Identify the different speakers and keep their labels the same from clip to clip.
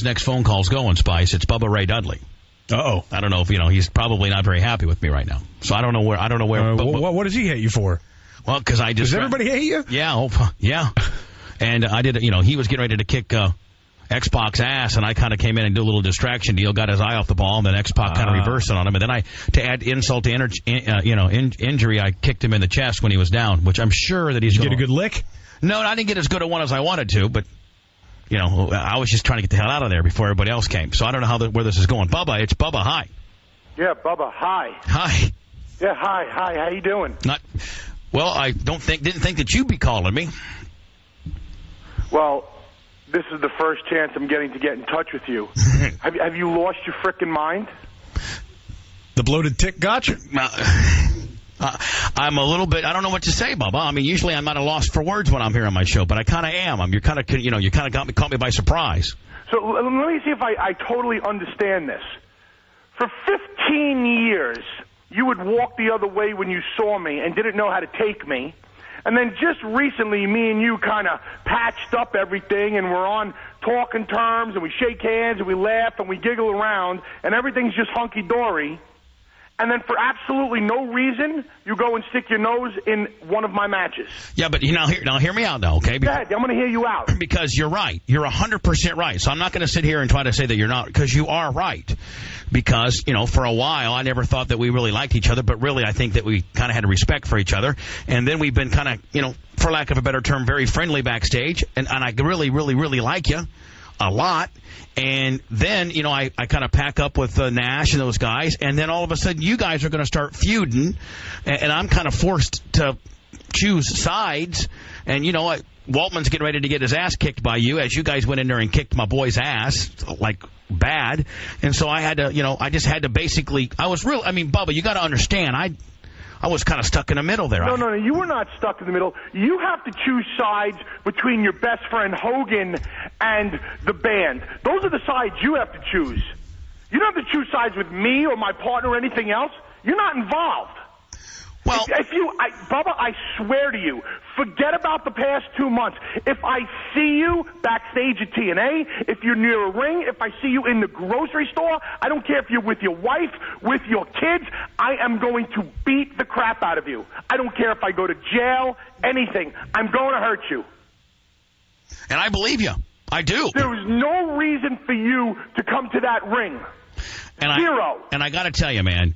Speaker 1: next phone call's going, Spice. It's Bubba Ray Dudley.
Speaker 2: Uh-oh.
Speaker 1: I don't know if, he's probably not very happy with me right now. So I don't know where.
Speaker 2: What does he hate you for?
Speaker 1: Well, because I just...
Speaker 2: Does everybody hate you?
Speaker 1: Yeah. Yeah. And I did, he was getting ready to kick X-Pac's ass, and I kind of came in and did a little distraction deal, got his eye off the ball, and then X-Pac kind of reversed it on him. And then to add insult to injury, I kicked him in the chest when he was down, which I'm sure that he's going to...
Speaker 2: Get a good lick?
Speaker 1: No, I didn't get as good a one as I wanted to, but... I was just trying to get the hell out of there before everybody else came. So I don't know where this is going. Bubba, it's Bubba. Hi.
Speaker 3: Yeah, Bubba. Hi.
Speaker 1: Hi.
Speaker 3: Yeah, hi. How you doing?
Speaker 1: Well, I didn't think that you'd be calling me.
Speaker 3: Well, this is the first chance I'm getting to get in touch with you. Have you lost your frickin' mind?
Speaker 2: The bloated tick got you.
Speaker 1: I'm a little bit. I don't know what to say, Bubba. I mean, usually I'm not a loss for words when I'm here on my show, but I kind of am. You kind of caught me by surprise.
Speaker 3: So let me see if I totally understand this. For 15 years, you would walk the other way when you saw me and didn't know how to take me. And then just recently, me and you kind of patched up everything, and we're on talking terms, and we shake hands, and we laugh, and we giggle around, and everything's just hunky-dory. And then for absolutely no reason, you go and stick your nose in one of my matches.
Speaker 1: Yeah, but now hear me out now, okay?
Speaker 3: Go ahead, I'm going to hear you out.
Speaker 1: Because you're right. You're 100% right. So I'm not going to sit here and try to say that you're not, because you are right. Because, for a while, I never thought that we really liked each other, but really I think that we kind of had a respect for each other. And then we've been kind of, for lack of a better term, very friendly backstage. And I really, really, really like you a lot. And then, I kind of pack up with Nash and those guys, and then all of a sudden you guys are going to start feuding, and I'm kind of forced to choose sides. And you know what? Waltman's getting ready to get his ass kicked by you, as you guys went in there and kicked my boy's ass, like, bad. And so I had to, I just had to basically, Bubba, you got to understand, I was kind of stuck in the middle there.
Speaker 3: No, you were not stuck in the middle. You have to choose sides between your best friend Hogan and the band. Those are the sides you have to choose. You don't have to choose sides with me or my partner or anything else. You're not involved.
Speaker 1: Well,
Speaker 3: Bubba, I swear to you, forget about the past 2 months. If I see you backstage at TNA, if you're near a ring, if I see you in the grocery store, I don't care if you're with your wife, with your kids, I am going to beat the crap out of you. I don't care if I go to jail, anything. I'm going to hurt you.
Speaker 1: And I believe you. I do.
Speaker 3: There was no reason for you to come to that ring. Zero.
Speaker 1: And I got to tell you, man,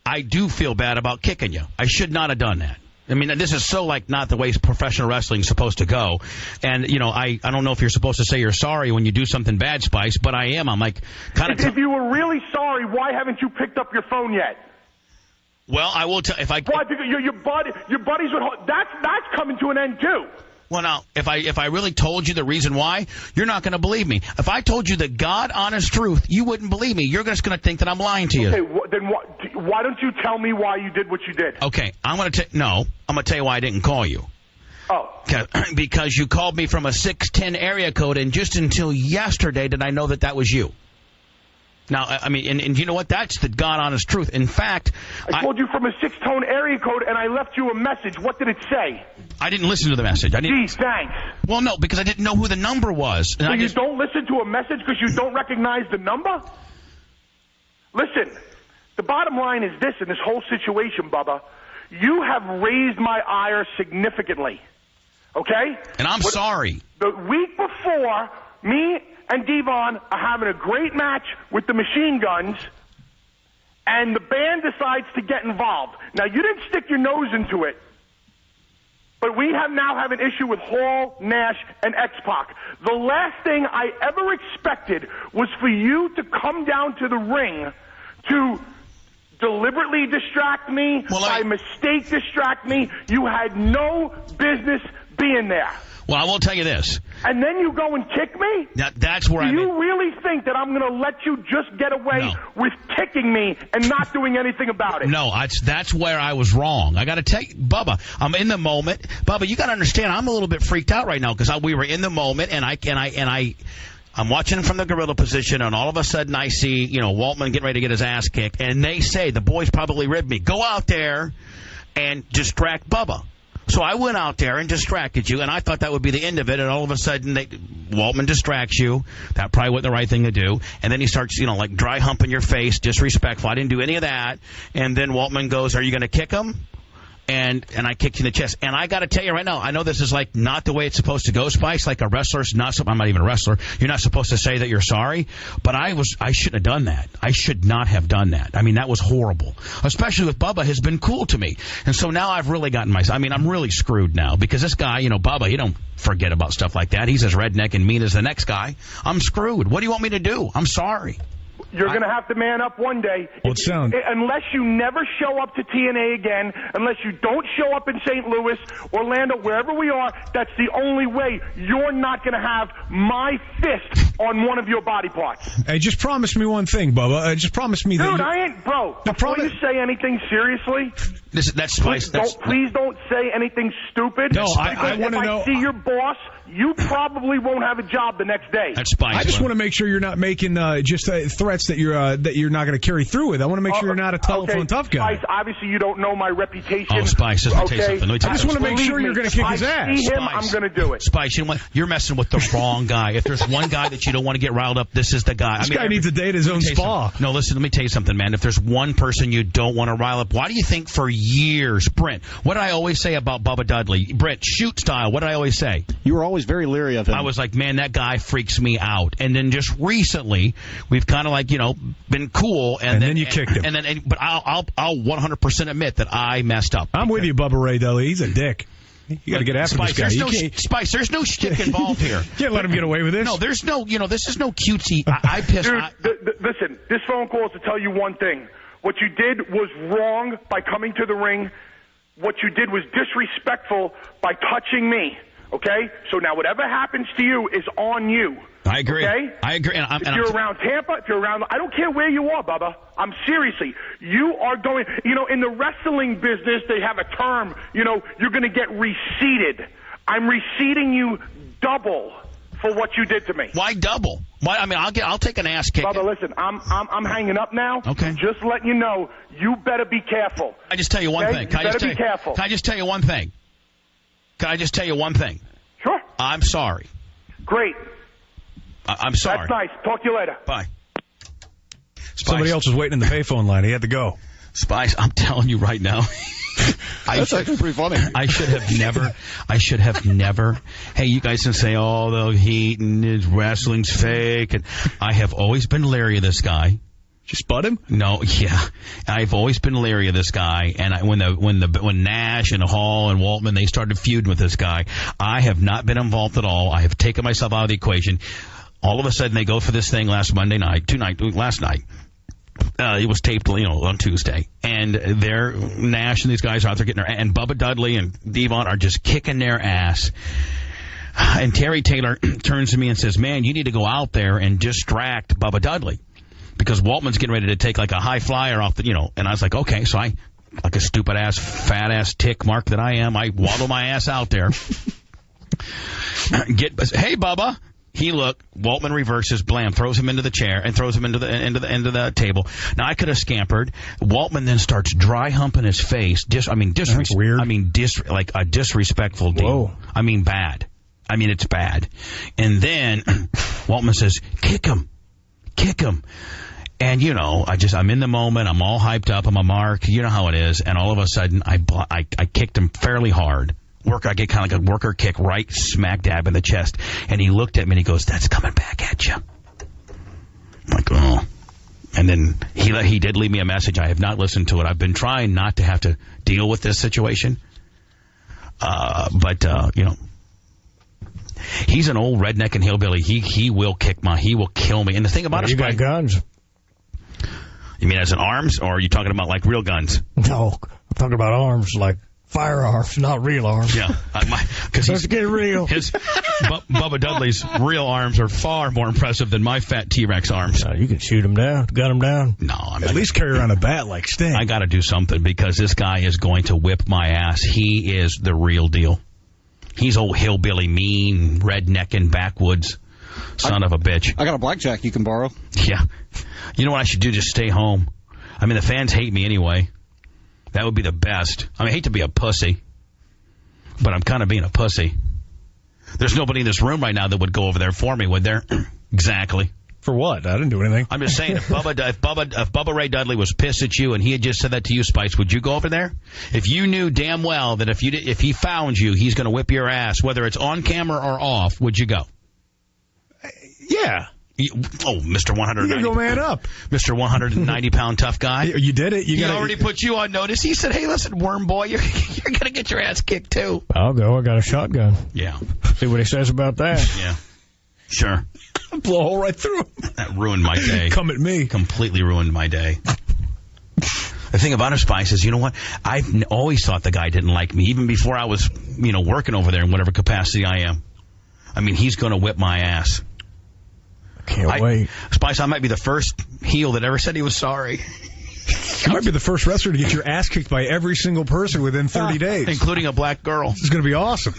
Speaker 1: I do feel bad about kicking you. I should not have done that. I mean, this is so, not the way professional wrestling is supposed to go. And, I don't know if you're supposed to say you're sorry when you do something bad, Spice, but I am. I'm kind of...
Speaker 3: If you were really sorry, why haven't you picked up your phone yet?
Speaker 1: Well, I will tell...
Speaker 3: Why? Because your buddies would... That's coming to an end, too.
Speaker 1: Well, now, if I really told you the reason why, you're not going to believe me. If I told you the God-honest truth, you wouldn't believe me. You're just going to think that I'm lying to you.
Speaker 3: Okay, then why don't you tell me why you did what you did?
Speaker 1: Okay, I'm going to tell you why I didn't call you.
Speaker 3: Oh.
Speaker 1: Because you called me from a 610 area code, and just until yesterday did I know that was you. Now, and you know what? That's the God-honest truth. In fact...
Speaker 3: I called you from a 6-tone area code, and I left you a message. What did it say?
Speaker 1: I didn't listen to the message.
Speaker 3: Geez, thanks.
Speaker 1: Well, no, because I didn't know who the number was.
Speaker 3: So you don't listen to a message because you don't recognize the number? Listen, the bottom line is this in this whole situation, Bubba. You have raised my ire significantly. Okay?
Speaker 1: And I'm sorry.
Speaker 3: The week before, me and Devon are having a great match with the Machine Guns, and the band decides to get involved. Now, you didn't stick your nose into it, but we now have an issue with Hall, Nash, and X-Pac. The last thing I ever expected was for you to come down to the ring to deliberately distract me, by mistake distract me. You had no business being there.
Speaker 1: Well, I will tell you this.
Speaker 3: And then you go and kick me?
Speaker 1: That's where
Speaker 3: Do you really think that I'm going to let you just get away with kicking me and not doing anything about it?
Speaker 1: No, that's where I was wrong. I got to tell you, Bubba, I'm in the moment. Bubba, you got to understand, I'm a little bit freaked out right now because we were in the moment, and I'm watching from the gorilla position, and all of a sudden I see, Waltman getting ready to get his ass kicked, and they say, the boys probably ribbed me, go out there and distract Bubba. So I went out there and distracted you, and I thought that would be the end of it, and all of a sudden Waltman distracts you. That probably wasn't the right thing to do. And then he starts, like dry humping your face, disrespectful. I didn't do any of that. And then Waltman goes, are you going to kick him? And I kicked you in the chest. And I got to tell you right now, I know this is like not the way it's supposed to go, Spice. Like a wrestler's not. I'm not even a wrestler. You're not supposed to say that you're sorry. But I shouldn't have done that. I should not have done that. I mean, that was horrible. Especially with Bubba has been cool to me. And so now I've really gotten myself. I mean, I'm really screwed now because this guy, Bubba, he don't forget about stuff like that. He's as redneck and mean as the next guy. I'm screwed. What do you want me to do? I'm sorry.
Speaker 3: You're going to have to man up one day. Unless you never show up to TNA again, unless you don't show up in St. Louis, Orlando, wherever we are, that's the only way you're not going to have my fist on one of your body parts.
Speaker 2: Hey, just promise me one thing, Bubba. Just promise me that.
Speaker 3: Dude, I ain't, bro. Before you say anything seriously,
Speaker 1: that's Spice.
Speaker 3: Please don't say anything stupid.
Speaker 2: No, I want to know.
Speaker 3: If I see your boss, you probably won't have a job the next day.
Speaker 1: That's Spice.
Speaker 2: I just want to make sure you're not making just threats that you're not going to carry through with. I want to make sure you're not a telephone tough guy.
Speaker 3: Spice, obviously you don't know my reputation.
Speaker 1: Oh, Spice, let me tell you something.
Speaker 2: I just want to make sure you're going to kick his ass.
Speaker 3: If I see him, I'm going to do it.
Speaker 1: Spice, you're messing with the wrong guy. If there's one guy that you don't want to get riled up, this is the guy.
Speaker 2: This guy needs a day at his own spa.
Speaker 1: No, listen, let me tell you something, man. If there's one person you don't want to rile up, why do you think for years, Brent, what did I always say about Bubba Dudley? Brent, shoot style, what did I always say?
Speaker 4: You were always very leery of him.
Speaker 1: I was like, man, that guy freaks me out. And then just recently, we've kind of been cool. And
Speaker 2: then you kicked him.
Speaker 1: But I'll 100% admit that I messed up.
Speaker 2: I'm with you, Bubba Ray Dudley. He's a dick. You got to get after
Speaker 1: Spice,
Speaker 2: this guy.
Speaker 1: Spice, there's no shtick involved here.
Speaker 2: Can't let him get away with this.
Speaker 1: No, there's no, this is no cutesy. I pissed.
Speaker 3: Dude, listen, this phone call is to tell you one thing. What you did was wrong by coming to the ring. What you did was disrespectful by touching me. Okay? So now whatever happens to you is on you.
Speaker 1: I agree.
Speaker 3: Okay?
Speaker 1: I agree.
Speaker 3: If you're around Tampa, if you're around... I don't care where you are, Bubba. I'm seriously. You are going... in the wrestling business, they have a term. You're going to get reseated. I'm reseating you double for what you did to me.
Speaker 1: Why double? Why? I mean, I'll take an ass kick.
Speaker 3: Bubba, listen, I'm hanging up now.
Speaker 1: Okay.
Speaker 3: Just letting you know, you better be careful.
Speaker 1: I just tell you one thing.
Speaker 3: You better be careful.
Speaker 1: Can I just tell you one thing?
Speaker 3: Sure.
Speaker 1: I'm sorry.
Speaker 3: Great.
Speaker 1: I'm sorry.
Speaker 3: That's nice. Talk to you later.
Speaker 1: Bye. Spice.
Speaker 2: Somebody else was waiting in the payphone line. He had to go.
Speaker 1: Spice, I'm telling you right now.
Speaker 4: That's actually pretty funny.
Speaker 1: I should have never. Hey, you guys can say, the heat and his wrestling's fake. And I have always been leery of this guy.
Speaker 2: Just butt him?
Speaker 1: No, yeah. I've always been leery of this guy, and when Nash and Hall and Waltman, they started feuding with this guy, I have not been involved at all. I have taken myself out of the equation. All of a sudden, they go for this thing last night. It was taped, on Tuesday, and Nash and these guys are out there getting and Bubba Dudley and Devon are just kicking their ass. And Terry Taylor turns to me and says, "Man, you need to go out there and distract Bubba Dudley." Because Waltman's getting ready to take like a high flyer off and I was like, okay, so I, like a stupid ass, fat ass tick mark that I am, I waddle my ass out there. Hey, Bubba. Waltman reverses, blam, throws him into the chair and throws him into the table. Now I could have scampered. Waltman then starts dry humping his face. That's weird. Like a disrespectful deal.
Speaker 2: Whoa.
Speaker 1: I mean, bad. I mean, it's bad. And then Waltman says, kick him. And, I'm in the moment. I'm all hyped up. I'm a mark. You know how it is. And all of a sudden, I kicked him fairly hard. I get kind of like a worker kick right smack dab in the chest. And he looked at me and he goes, "That's coming back at you." I'm like, oh. And then he did leave me a message. I have not listened to it. I've been trying not to have to deal with this situation. But he's an old redneck and hillbilly. He will kill me. And the thing about
Speaker 5: you got guns.
Speaker 1: You mean as in arms, or are you talking about like real guns?
Speaker 5: No, I'm talking about arms, like firearms, not real arms.
Speaker 1: Yeah, because
Speaker 5: let's get real.
Speaker 1: Bubba Dudley's real arms are far more impressive than my fat T-Rex arms.
Speaker 5: You can shoot him down, gun him down.
Speaker 1: No,
Speaker 2: at least carry around a bat like Sting.
Speaker 1: I got to do something because this guy is going to whip my ass. He is the real deal. He's old hillbilly, mean, rednecking, backwoods son of a bitch.
Speaker 4: I got a blackjack you can borrow.
Speaker 1: Yeah. You know what I should do? Just stay home. I mean, the fans hate me anyway. That would be the best. I mean, I hate to be a pussy. But I'm kind of being a pussy. There's nobody in this room right now that would go over there for me, would there? Exactly.
Speaker 2: For what? I didn't do anything.
Speaker 1: I'm just saying, if Bubba Ray Dudley was pissed at you and he had just said that to you, Spice, would you go over there? If you knew damn well that if he found you, he's going to whip your ass, whether it's on camera or off, would you go?
Speaker 2: Yeah.
Speaker 1: Mr. 190.
Speaker 2: You go man up.
Speaker 1: Mr. 190-pound tough guy.
Speaker 2: You did it.
Speaker 1: He already put you on notice. He said, hey, listen, worm boy, you're going to get your ass kicked, too.
Speaker 5: I'll go. I got a shotgun.
Speaker 1: Yeah.
Speaker 5: See what he says about that.
Speaker 1: Yeah. Sure.
Speaker 2: Blow a hole right through him.
Speaker 1: That ruined my day.
Speaker 2: Come at me.
Speaker 1: Completely ruined my day. The thing about her, Spice, is, you know what? I've always thought the guy didn't like me, even before I was, working over there in whatever capacity I am. I mean, he's going to whip my ass.
Speaker 5: Can't wait.
Speaker 1: Spice, I might be the first heel that ever said he was sorry.
Speaker 2: You might be the first wrestler to get your ass kicked by every single person within 30 days.
Speaker 1: Including a black girl.
Speaker 2: This is going to be awesome.